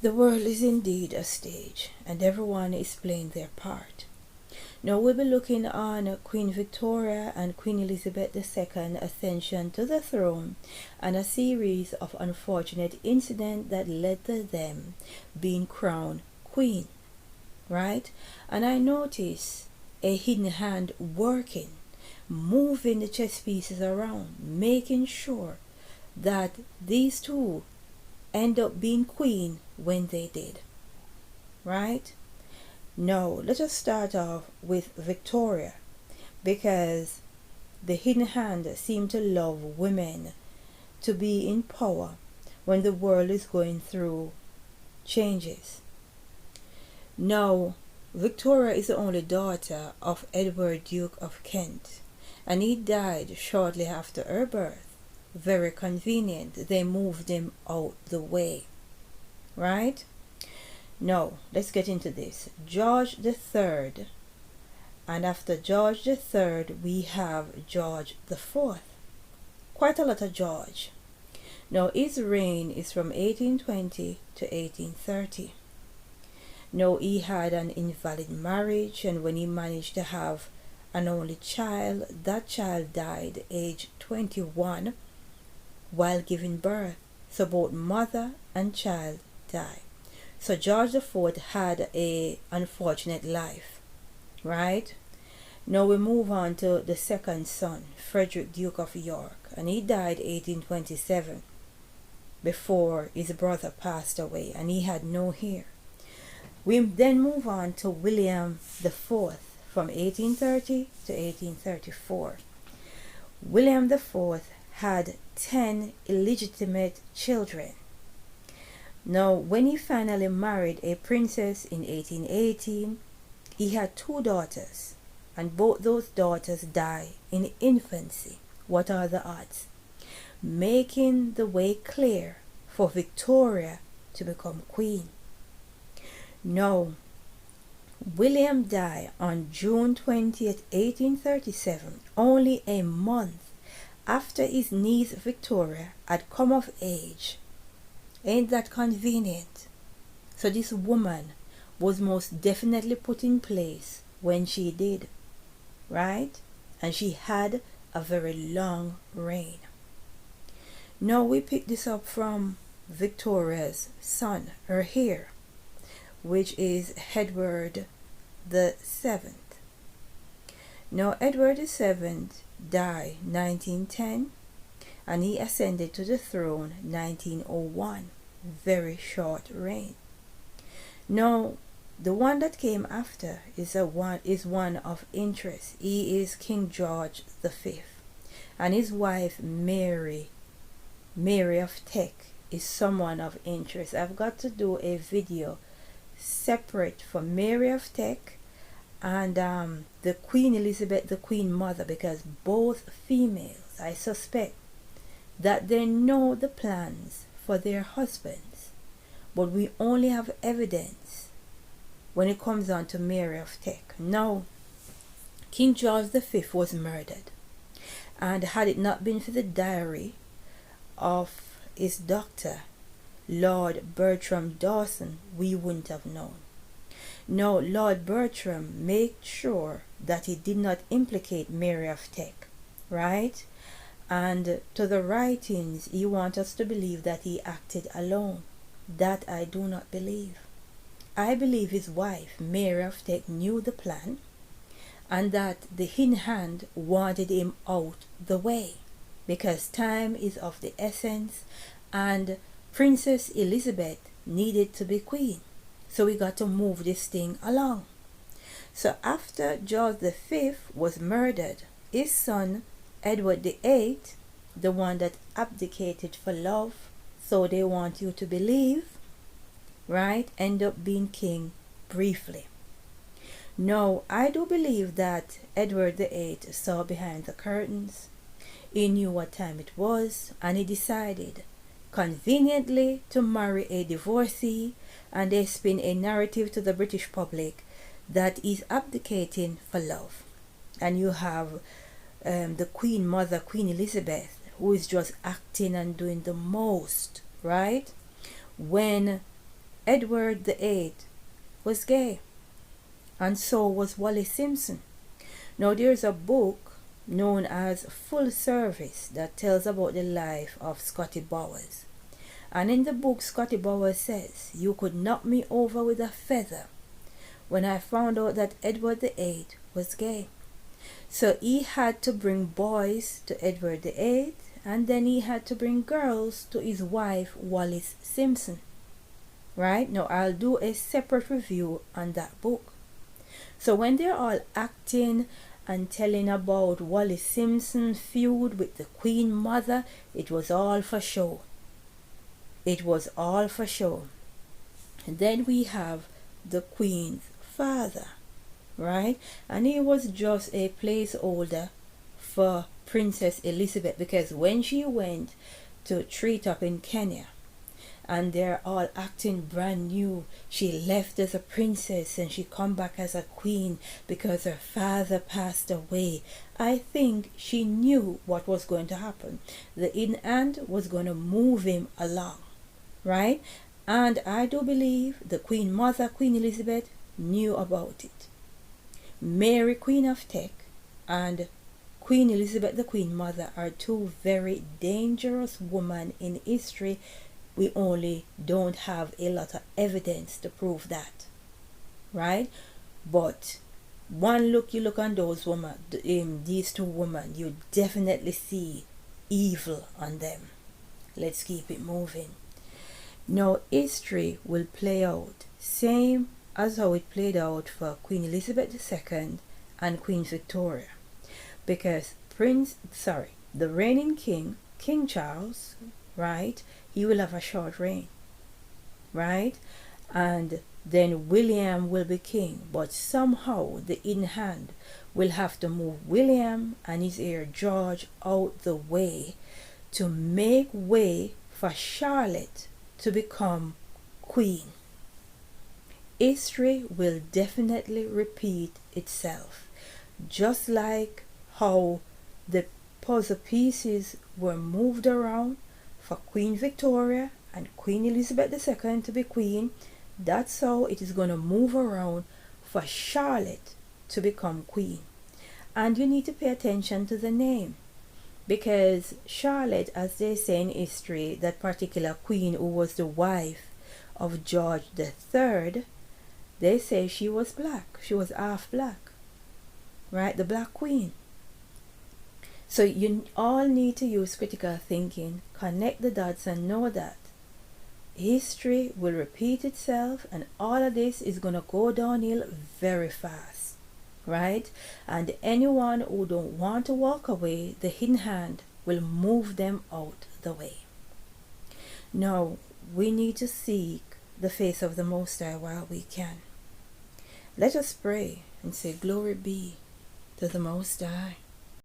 The world is indeed a stage, and everyone is playing their part. Now we'll be looking on Queen Victoria and Queen Elizabeth II ascension to the throne and a series of unfortunate incidents that led to them being crowned queen, right? And I notice a hidden hand working, moving the chess pieces around, making sure that these two end up being queen when they did, right? Now let us start off with Victoria, because the hidden hand seemed to love women to be in power when the world is going through changes. Now Victoria is the only daughter of Edward, Duke of Kent, and he died shortly after her birth. Very convenient. They moved him out the way, right? Now let's get into this. George III, and after George III we have George IV. Quite a lot of George. Now his reign is from 1820 to 1830. Now he had an invalid marriage, and when he managed to have an only child, that child died age 21 while giving birth. So both mother and child died. So George IV had a unfortunate life, right? Now we move on to the second son, Frederick, Duke of York, and he died 1827 before his brother passed away, and he had no heir. We then move on to William IV from 1830 to 1834. William IV had 10 illegitimate children. Now, when he finally married a princess in 1818, he had 2 daughters, and both those daughters died in infancy. What are the odds? Making the way clear for Victoria to become queen. Now, William died on June 20th, 1837, only a month after his niece Victoria had come of age. Ain't that convenient? So this woman was most definitely put in place when she did, right? And she had a very long reign. Now we pick this up from Victoria's son, her heir, which is Edward the Seventh. Now Edward the Seventh died 1910, and he ascended to the throne 1901. Very short reign. Now the one that came after is one of interest. He is King George V, and his wife Mary of Teck is someone of interest. I've got to do a video separate for Mary of Teck and the Queen Elizabeth, the Queen Mother, because both females, I suspect that they know the plans for their husbands, but we only have evidence when it comes on to Mary of Teck. Now, King George V was murdered, and had it not been for the diary of his doctor, Lord Bertram Dawson, we wouldn't have known. Now, Lord Bertram made sure that he did not implicate Mary of Teck, right? And to the writings, he wants us to believe that he acted alone. That I do not believe. I believe his wife, Mary of Teck, knew the plan, and that the hidden hand wanted him out the way, because time is of the essence, and Princess Elizabeth needed to be queen. So we got to move this thing along. So after George V was murdered, his son Edward VIII, the one that abdicated for love, so they want you to believe, right, end up being king briefly. No, I do believe that Edward VIII saw behind the curtains. He knew what time it was, and he decided conveniently to marry a divorcee, and they spin a narrative to the British public that he's abdicating for love. And you have the Queen Mother, Queen Elizabeth, who is just acting and doing the most, right? When Edward the Eighth was gay, and so was Wally Simpson. Now there's a book known as Full Service that tells about the life of Scotty Bowers. And in the book, Scotty Bowers says, "You could knock me over with a feather when I found out that Edward the Eighth was gay." So he had to bring boys to Edward the Eighth, and then he had to bring girls to his wife, Wallis Simpson. Right? Now I'll do a separate review on that book. So when they're all acting and telling about Wallis Simpson's feud with the Queen Mother, it was all for show. It was all for show. And then we have the Queen's father, right? And he was just a placeholder for Princess Elizabeth, because when she went to treetop in Kenya and they're all acting brand new, she left as a princess and she come back as a queen because her father passed away. I think she knew what was going to happen. The in hand was going to move him along, right? And I do believe the Queen Mother, Queen Elizabeth, knew about it. Mary, Queen of Tech, and Queen Elizabeth, the Queen Mother, are two very dangerous women in history. We only don't have a lot of evidence to prove that, right? But one look, you look on those women, these two women, you definitely see evil on them. Let's keep it moving. Now, history will play out same as how it played out for Queen Elizabeth II and Queen Victoria, because the reigning king, King Charles, right, he will have a short reign, right? And then William will be king, but somehow the in hand will have to move William and his heir George out the way to make way for Charlotte to become queen. History will definitely repeat itself, just like how the puzzle pieces were moved around for Queen Victoria and Queen Elizabeth II to be queen. That's how it is going to move around for Charlotte to become queen. And you need to pay attention to the name, because Charlotte, as they say in history, that particular queen who was the wife of George III, they say she was black. She was half black, right? The Black Queen. So you all need to use critical thinking, connect the dots, and know that history will repeat itself, and all of this is going to go downhill very fast, right? And anyone who don't want to walk away, the hidden hand will move them out the way. Now, we need to seek the face of the Most High while we can. Let us pray and say, glory be to the Most High.